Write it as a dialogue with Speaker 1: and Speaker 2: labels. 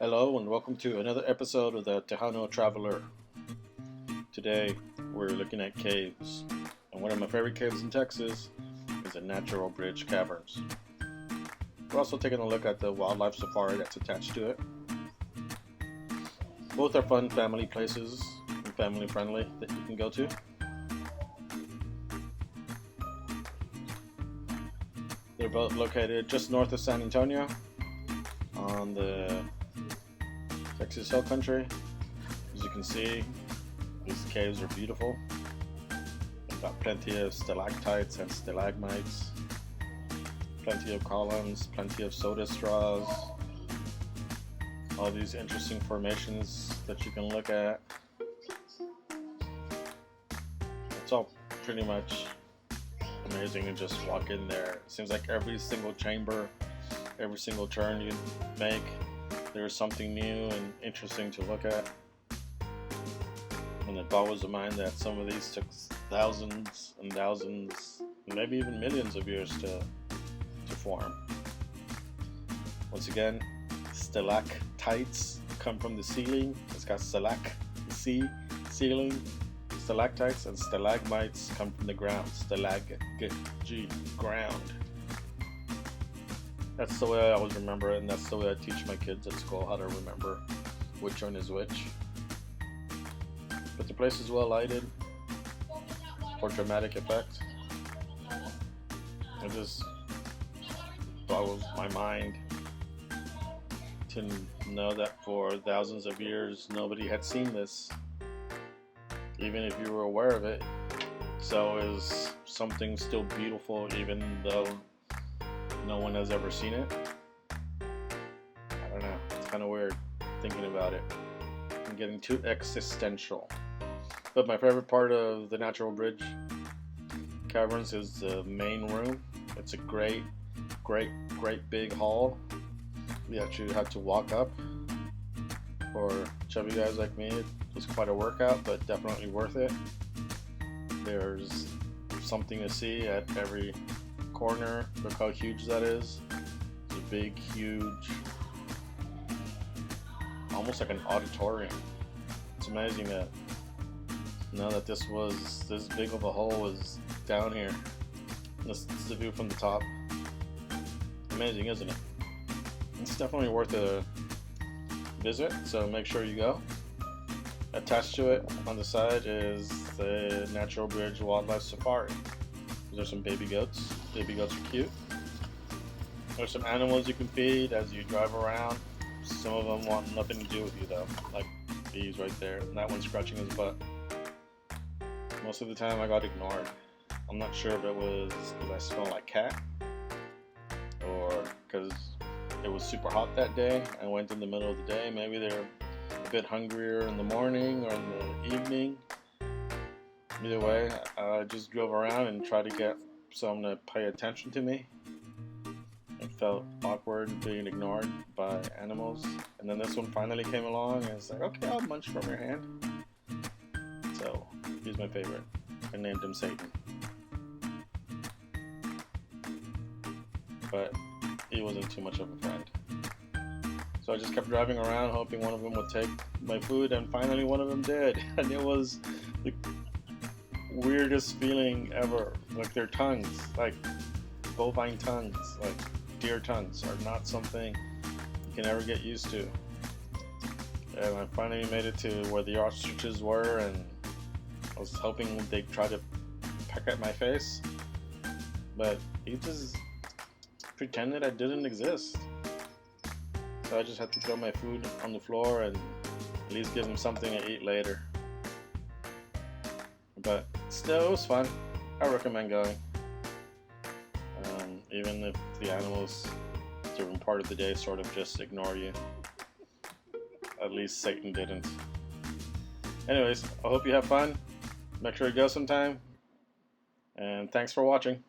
Speaker 1: Hello and welcome to another episode of the Tejano Traveler. Today we're looking at caves, and one of my favorite caves in Texas is the Natural Bridge Caverns. We're also taking a look at the wildlife safari that's attached to it. Both are fun family places and family friendly that you can go to. They're both located just north of San Antonio on the Texas Hill Country. As you can see, these caves are beautiful. They've got plenty of stalactites and stalagmites, plenty of columns, plenty of soda straws, all these interesting formations that you can look at. It's all pretty much amazing to just walk in there. It seems like every single chamber, every single turn you make, there's something new and interesting to look at. And it boggles the mind that some of these took thousands and thousands, maybe even millions of years to form. Once again, stalactites come from the ceiling. It's got ceiling. Stalactites and stalagmites come from the ground. Ground. That's the way I always remember it, and that's the way I teach my kids at school, how to remember which one is which. But the place is well lighted for dramatic effect. It just boggles my mind to know that for thousands of years nobody had seen this, even if you were aware of it. So is something still beautiful even though no one has ever seen it? I don't know. It's kind of weird thinking about it. I'm getting too existential. But my favorite part of the Natural Bridge Caverns is the main room. It's a great big hall. We actually had to walk up. For chubby guys like me, it was quite a workout, but definitely worth it. There's something to see at every corner. Look how huge that is. It's a big, huge, almost like an auditorium. It's amazing that now that this big of a hole was down here. This is the view from the top. Amazing, isn't it? It's definitely worth a visit, so make sure you go. Attached to it on the side is the Natural Bridge Wildlife Safari. There's some baby goats. Baby goats are cute. There's some animals you can feed as you drive around. Some of them want nothing to do with you though, like these right there. And that one's scratching his butt. Most of the time I got ignored. I'm not sure if it was because I smell like cat or because it was super hot that day. I went in the middle of the day. Maybe they're a bit hungrier in the morning or in the evening. Either way, I just drove around and tried to get someone to pay attention to me. It felt awkward being ignored by animals. And then this one finally came along and it's like, okay, I'll munch from your hand. So, he's my favorite. I named him Satan. But he wasn't too much of a friend. So I just kept driving around hoping one of them would take my food, and finally one of them did. And it was the weirdest feeling ever. Like their tongues, like bovine tongues, like deer tongues, are not something you can ever get used to. And I finally made it to where the ostriches were, and I was hoping they'd try to peck at my face, but he just pretended I didn't exist. So I just had to throw my food on the floor and at least give him something to eat later. But still, it was fun. I recommend going. Even if the animals during part of the day sort of just ignore you. At least Satan didn't. Anyways, I hope you have fun. Make sure you go sometime. And thanks for watching.